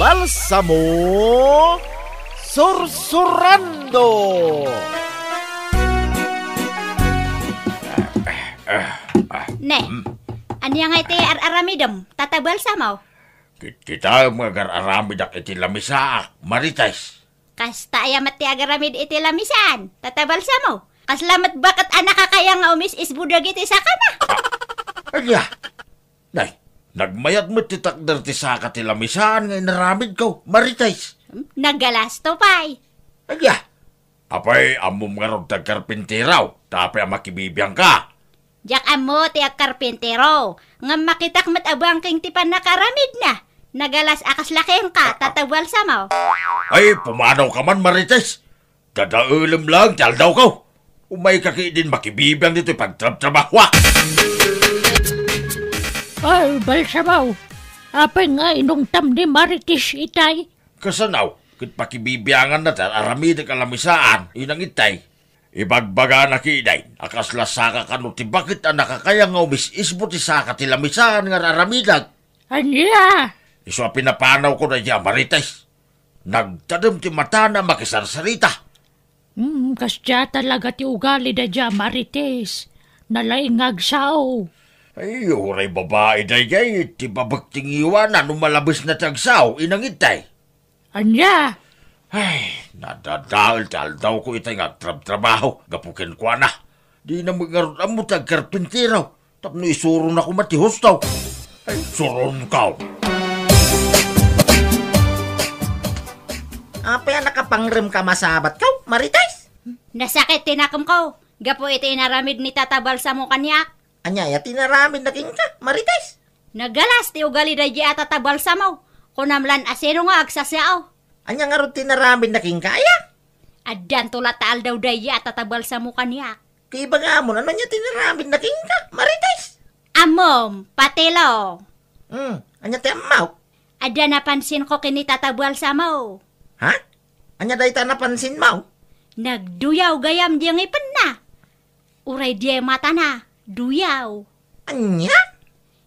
Balsamo Sursurando. Ne, anya nga iti aramidam, tatabalsamaw. Kita mag-aramid iti lamisaak, marites. Kasta ayamat ti agaramid iti lamisan, tatabalsamaw. Kaslamat bakat anak kakaya nga umis isbudag iti sakana. Anya, nay, nagmayat mo ti takder ti saka ti lamisan nga inaramid ko, marites. Nagalas to pay. Anya, apay amom nga rog tagkarpintiraw, tapay makibibiyang ka. Jak amo ti karpintero, nga makitak matabangking ti panakaramid na. Nagalas akas laking ka, tatabalsamaw. Ay, pumanaw ka man, marites. Dadaulim lang, taldaw ko. Umay kaki din makibibiyang dito pagtrab-trabaho. Ay, balsamaw. Apay nga inungtam ni Marites itay. Kasanaw, kit pakibibiyangan na aramid ang kalamisaan, inang itay. Ibagbaga na kiday, akasla saka kanu ti bakit ang nakakaya nga umis-isbo ti saka ti lamisaan nga aramidag. Anya? Iso pinapanaw ko na diya, marites. Nagtadam ti mata na makisarsarita. Kasya talaga ti ugali da dya, Marites. Nalaingag sao. Ay, uray babae da jay, ti babagting iwanan, umalabis na tagsaw, inang itay. Anya? Ay, nadadal daw ko itay nga trabaho, gapukin ko na. Di na magarot ang mutag karpintiraw, tapno isuro na ko matihos daw. Ay, suron ka. Apay nakapangrem ka masabat ka, marites? Nasakit tinakam ko. Gapo iti inaramid ni tatabalsamo kanyak. Anya, tinaramid na king ka, marites? Nagalas ti ugali da di atatabalsamaw. Kunamlan asino nga agsasyaw. Anya nga ron tinaramid na king kaya? Addan tulataal daw da di atatabalsamo kanyak. Kaya nga mo, ano niya tinaramid na king ka, marites? Amom, patilo. Anya ti amaw? Adda napansin ko kini tatabalsamaw. Ha? Anya dahi ta napansin mo? Nagduyaw gayam diyang ipan na. Uray diya mata na, duyaw. Anya?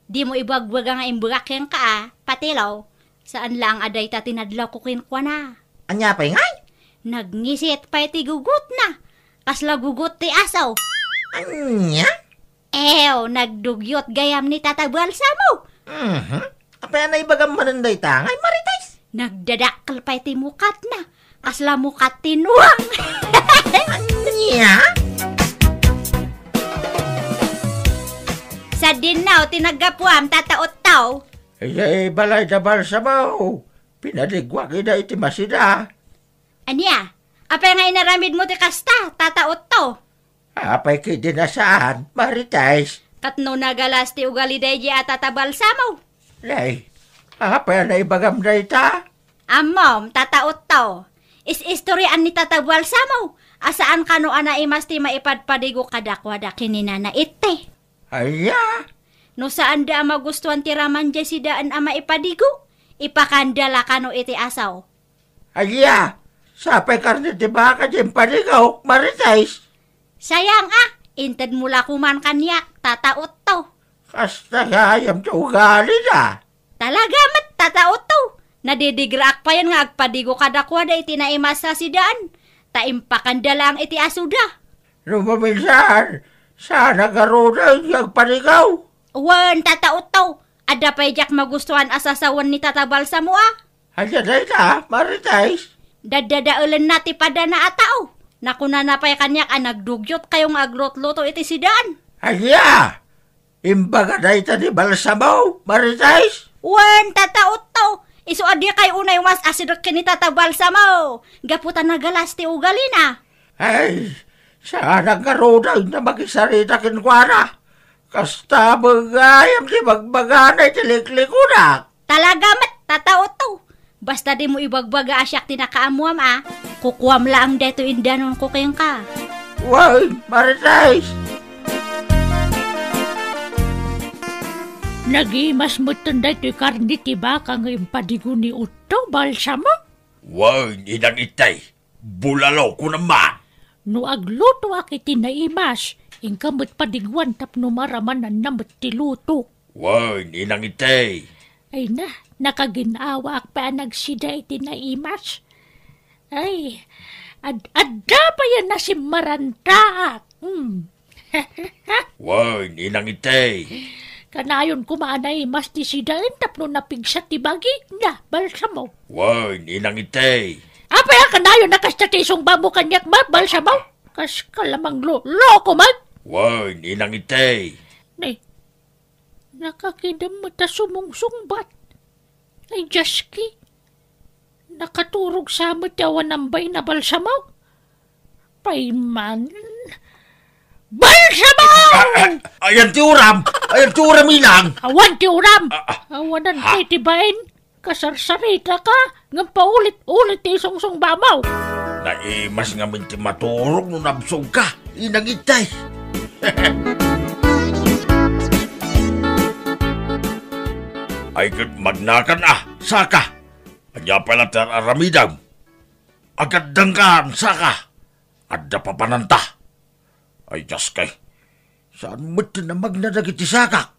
Di mo ibagwag nga imbugak yung ka, patilaw. Saan lang aday ta tinadlaw ko kinkwa na. Anya pa ngay? Nagngisit pa iti gugut na. Kasla gugut ti asaw. Anya? Ew, nagdugyot gayam ni tatabalsa mo. Apay na ibagam mananday ta ngay, marites? Nagdadakkel pa iti mukat na. Kasla mukat tinuang. Anya? Sa dinaw, tinagapuam, tataot tao. Ay, balay da balsamaw. Pinadigwag ina iti masida. Anya, apay nga inaramid mo ti kasta, tataot to. Apay ki dinasaan, marites. Katno nagalas ti ugali dahi at tatabalsa mo. Lay, apay na ibagam da ita. Amom, tataot to. Is-istoryan ni tatabalsa mo. Asaan kano ana imas ti maipadpadigo kadakwada kinina na ite. Aya? No saan da magustuhan ti raman dya si daan ama ipadigo? Ipakandala kano iti asaw. Aya? Sapay karne ti baka dyan panigaw, marites. Sayang inted mula kuman kanyak, tataot to. Kasta gayam ti ugali na. Talaga mat, tataot to. Nadidigrak pa yan nga agpadigo kadakwada iti naimas sa si daan. Taimpakandala ang iti asuda. Lumaminsan, sana garuna yung panigaw. Wan, tataot to. Ada pa jak magustuhan asasawan ni tatabalsa mo Anya na ita, marites. Dadadaulan nati pada na atao. Nakuna na pa'y kanyak nagdugyot kayong agrot-luto iti si daan. Anya? Imbaga na ita ni balsamaw, marites. Wan, tataot to. Isu adi kay unay mas asidok kinita tabalsa mo. Gaputan na galas ti ugali na. Ay, sana garuna na makisarita kinkwana. Kasta magayam di magbaganay ti liklikuna. Talaga mat, tataot to. Basta di mo ibagbaga asyak tinakaamuam kukuam lang deto indanon ko kayong ka. Why, marites. Nagimas mo tanday to'y karni ti baka ngayon padigo ni Utto, balsamo? Why, inang itay. Bulalaw ko naman. No agluto akiti naimas, ingkamot padigwan tapno maraman na namot ti luto. Why, inang itay. Ay na, nakaginawa pa nagsida iti na imas. Ay, adda pa yan na si Maranta. Wow, inang itay. Kanayon kumanay mas ti sidain tapno napigsat ti bagi na balsamo. Wow, inang itay. Apay kanayon nakastatisong babo kanyak ma balsamo. Kas kalamang loko man. Wow, inang itay. Nay, nakakidam mo ta sumungsungbat. Ay, Jaski, nakaturog sa mo tawa ng bay na balsamo. Payman, balsamo! Ayan ti uram! Ayan ti uram inang! Awan ti uram! Awanan titibain. Kasarsarita ka, nga paulit-ulit ti sungsung bamaw. Naimas nga min ti maturog nung nabsog ka. Inang itay. Ay magnakan saka. Anya pala tar aramidam. Agad dangkan, saka. Adda pa pananta. Ay, Diyos kay. Saan mo na magnadagit ti saka?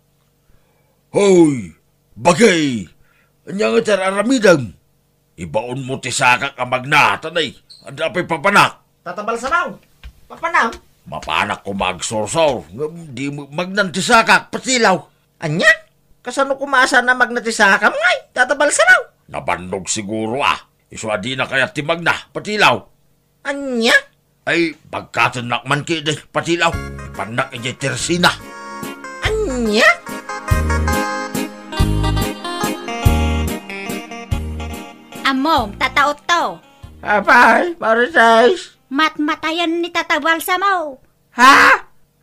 Hoy, bagay. Anya nga tar aramidam. Ibaon mo ti saka ka magnatan ay. Adda pa'y papanak. Tatabal Samaw. Papanam. Mapanak ko magsorsor. Di mo magnanti saka, patilaw. Anya? Kasano kumasa na magnatisakam ngay? Tatabal Samaw. Nabandog siguro Iso adi na kaya timag na, patilaw. Anya? Ay, pagkatanak man kiday, patilaw. Panak ijay tersina. Anya? Amom, tataot to. Apay, Marites. Matmatayan ni Tatabal Samaw. Ha?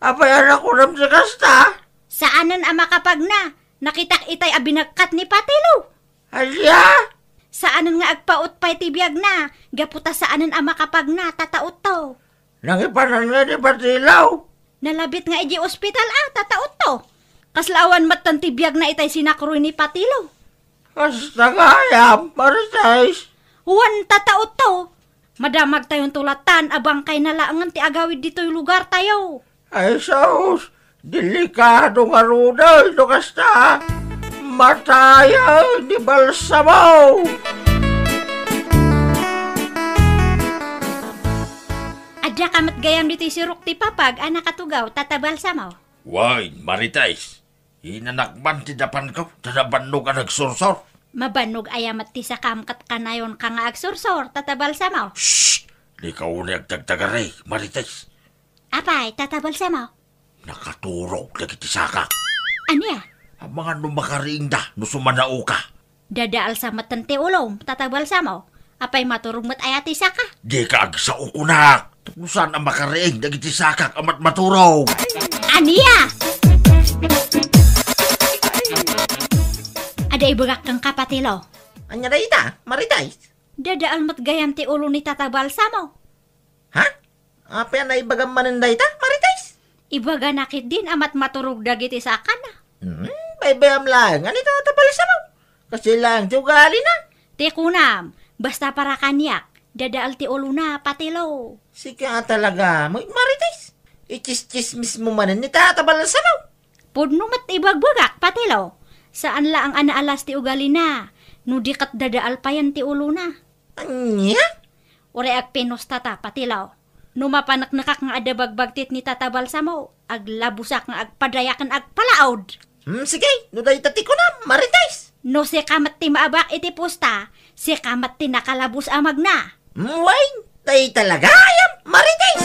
Apay anak ko ram sa kasta? Saanan ang makapag na? Nakitak itay abinagkat ni Patilo. Alya? Saanan nga agpaot pa'y tibiyag na? Gaputa saanan ang makapag na, tataot to. Nangipanan nga ni Patilaw. Nalabit nga iji ospital tataot to. Kaslawan matan tibiyag na itay sinakroy ni Patilo. Kasta kayam, Marites. Huwan tataot to. Madamag tayong tulatan, abang kay nalaangan ti agawid dito'y lugar tayo. Ay, sus. Delikado nga ruda, ito kasta. Mataya, di balsamaw. Adya kamat gayam dito'y sirok ti papag, anak katugaw, Tatabal Samaw. Why, Marites. Inanakman ti dapan ko, tanabannog ka nagsursor. Mabanog ayamat ti sakamkat kanayon ka nga agsursor, Tatabal Samaw. Shhh! Di ka unay agtagtagaray, Marites. Apay, Tatabal Samaw. Nakaturog lagi ti saka. Anya? Ang mga numakariing da, nusumanao ka. Dadaal sa matan ti ulom, Tatabal Samaw. Apay maturog mat ayati saka. Di ka agsao kunak. Tukusan ang makariing dagiti saka amat maturog. Ania! Ada ibagak kang kapatilo. Anya na ita, Marites. Dadaal mat gayam ti ulo ni Tatabal Samaw. Ha? Apay na ibagam manan da ita, Marites. Ibaga nakit din amat maturog dagiti saka na. Baybayam lang. Ano tatabal Samaw? Kasi lang, tiugali na. Ti kunam, basta para kanyak. Dadaal ti ulo na, patilo. Sika talaga, Marites. Ichis-chismis mo manan ni tatabal Samaw. Pudno mat ibagbagak, patilo. Saan la ang anaalas ti ugali na? Nudikat dadaal pa yan ti ulo na. Anya? Ure ag pinostata, patilaw. Numapanak-nakak nga adabagbagtit ni Tatabal Samaw. Aglabusak nga agpadayakan agpalaod. Sige, nuday tati ko na, Marites. No si kamat ti maabak iti pusta, si kamat ti nakalabus amag na. Wait, tay talaga ayam, Marites.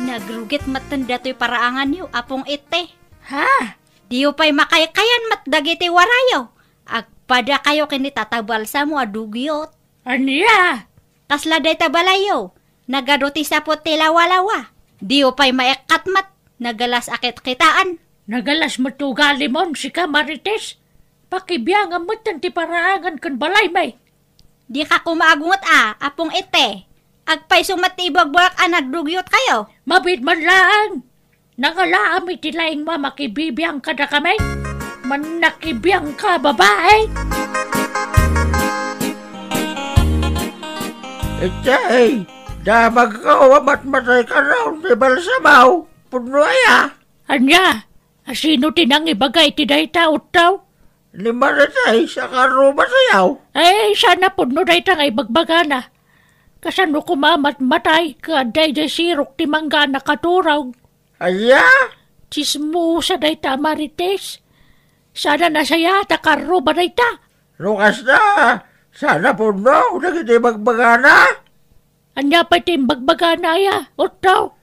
Nagrugit matanda to'y paraangan niyo, apong ite. Ha? Diyo pa'y makaykayan matdagiti warayo. Agpada kayo kini Tatabal Samaw adugyot. Anya? Kasla day tabalayo, nagado ti sapot ti lawa-lawa. Diyo pa'y maekat mat, nagalas akit kitaan. Nagalas matugali mon si ka Marites. Pakibiyang ang matan ti paraangan kan balay may. Di ka kumaagungot apong ite. Agpay sumatibag-balak nagdugyot kayo. Mabit man lang. Nangalaam iti laing mamakibibiyang ka na kami. Manakibiyang ka, babae. Etay, Damag ka, matmatay ka raw, di balsamaw. Puno aya. Anya, sino tinang ibagay ti dayta utaw? Ni Marites, akaro masayaw. Ay, sana puno dayta nga ibagbagana. Kasano kumamat matay ka day sirok ti manggana katuraw. Aya? Chismosa dayta Marites. Sana nasaya ta karo ba dayta? Lukas na. Sana puno, nagiti magbagana. Anya pa ti bagbagana ya, utaw.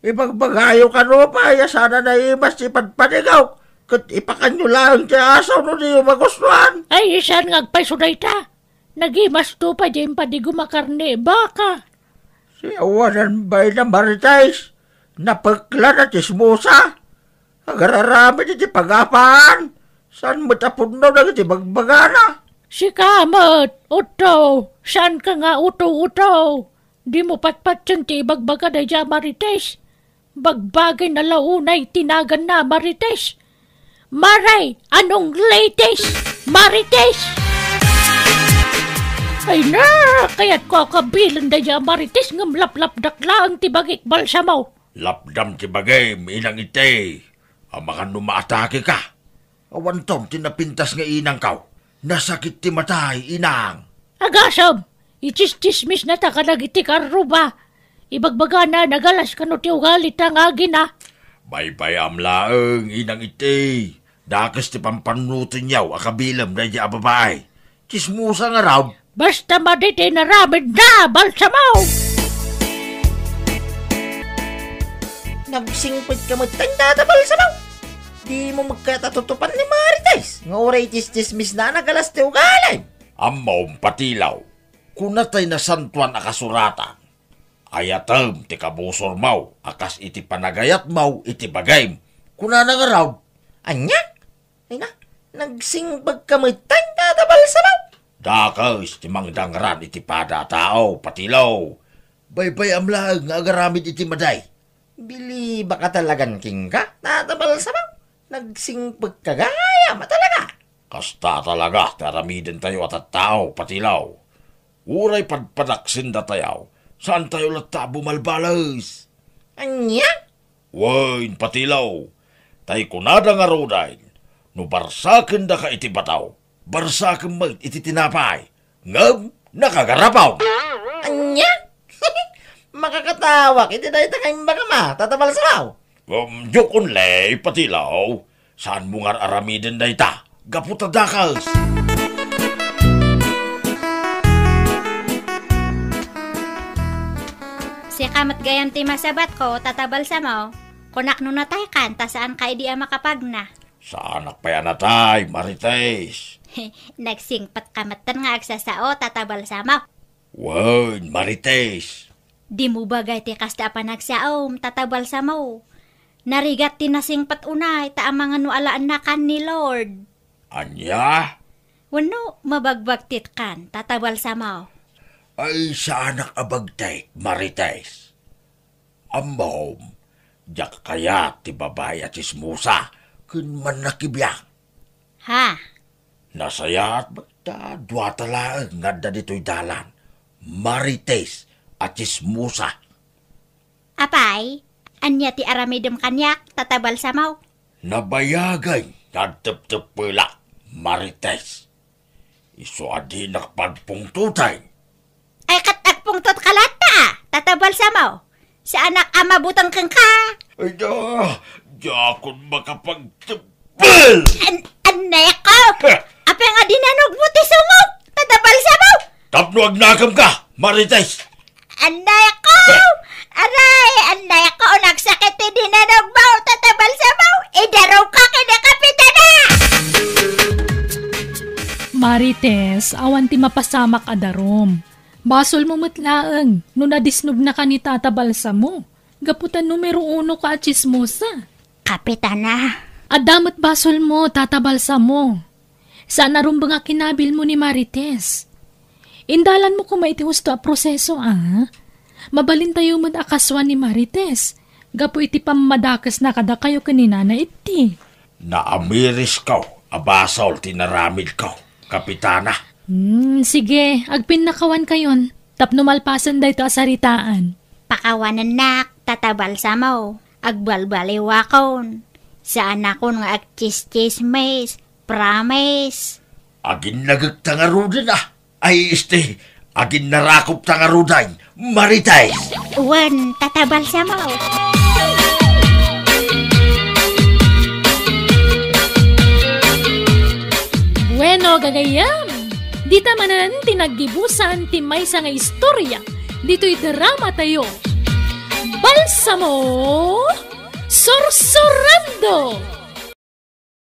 Ipagbagayo ka no pa, ya sana na imas ipadpanigaw. Kat ipakanyo lang ti asaw no niyo magustuhan. Ay, isan ngagpaiso dayta. Nagimas to pa dyan pa di gumakarne baka. Si awanan ba'y na Marites? Napagla na chismosa. Agararami iti pag-apaan. Saan mo tapon na iti magbagana? Si Kamat, utaw. Saan ka nga utaw-utaw? Di mo patpatyan ti bagbaga na dyan Marites. Bagbagay na launay tinagan na Marites. Maray, anong latest? Marites! Ay na, kaya't ko kabilan na dyan Marites ngam lap-lap daklang tibagik balsamaw. Lapdam ti bagay, inang ite. Amakan numaatake ka. Awan tom, tinapintas nga inang kaw. Nasakit ti matay, inang. Agasam, ichis-chismis na ta ka nagiti karuba. Ibagbaga na nagalas ka no ti ugalit ang agin na. Baybayam laeng, inang ite. Dakas ti pampanutin yaw, akabilam na di ababay. Chismusa nga raw. Basta maditi na ramid na, balsamaw! Nagsingpit ka mo tanda balsamaw. Di mo magkatatutupan ni Marites. Nga oray tis-tismis na nagalas ti ugalay. Ammaw patilaw. Kunatay na santuan akasuratan. Ayatam ti kabusor maw, akas iti panagayat maw, iti bagay. Kunana nga raw. Anya? Ay na, nagsingpag ka mo tanda balsamaw. Dakas, ti mangdangran iti pada tao, patilaw. Baybay amlag nga agaramid iti maday. Bili baka talagan king ka? Tatabal sabaw. Nagsingpag ka gaya matalaga. Kasta talaga, taramidin tayo at tao, patilaw. Uray padpadaksin da tayaw. Saan tayo lata bumalbalas? Anya? Wain, patilaw. Tay kunada nga rodain. No barsakin da ka iti bataw. Barsakin mo iti tinapay. Ngam, nakagarapaw. Anya? Makakatawak, iti dahi takayong baka ma, tatabal sabaw. Jokon lay, patilaw. Saan mo nga aramidin da ita? Gaputa dakas. Si Kamat gayam ti masabat ko, tatabal sa mo. Kunak no natay kan, ta saan ka di makapag na. Saan nakpayanatay, Marites? Nagsingpat kamatan nga agsasao, tatabal sa mo. Wain, Marites. Di mo bagay ti kasta pa nagsaom, tatabal sa mo. Narigat ti nasingpat unay, ta mga nualaan na kan ni Lord. Anya? Wano, mabagbagtit kan, tatabal sa mo. Ay, saan nakabagtay, Marites? Amom, jak kaya ti babay at ismusa, kun man nakibiyang. Ha? Nasayat bagta, duwatalaan nga da dito'y dalan. Marites at ismusa. Apay, anya ti aramidem kanyak, tatabal sa mo. Nabayagay nga tep-tepulak, Marites. Iso adi nakapagpungtutay. Ay katagpungtot kalata, tatabal sa mo. Sa anak ama butang kang ka. Ay da, jakon makapagtepul! Anay ko! Apa nga dinanog mo ti sumog, tatabal sa mo. Tapno agnakam ka, Marites! Anay ko! Aray, anay ko, nagsakit ti dinanog mo, tatabal sa mo. Idaraw ka kinakapitana! Marites, awan ti mapasamak adarom. Basol mo matlaang, no nadisnog na ka ni Tata Balsa mo. Gaputan numero 1 ka at chismosa. Kapitana. Adamat basol mo, Tata Balsa mo. Sana rumba nga kinabil mo ni Marites. Indalan mo kung maiti husto a proseso, Mabalin tayo akaswan ni Marites. Gapu iti pamadakas na kada kayo kanina na iti. Naamiris kaw, abasol tinaramid kaw, kapitana. Sige, agpin nakawan kayon. Tapno malpasan dayto asaritaan. Pakawanan nak, Tata Balsamo. Agbalbaliwakon. Saan ako nga agchis-chismis. Promise. Agin nagagtangarudin Ay agin narakop tangarudain. Maritay. Wan, Tata Balsamo. Bueno, gagayam. Dita manan tinaggibusan ti maysa nga istorya. Dito'y drama tayo. Balsamo Sorsorando!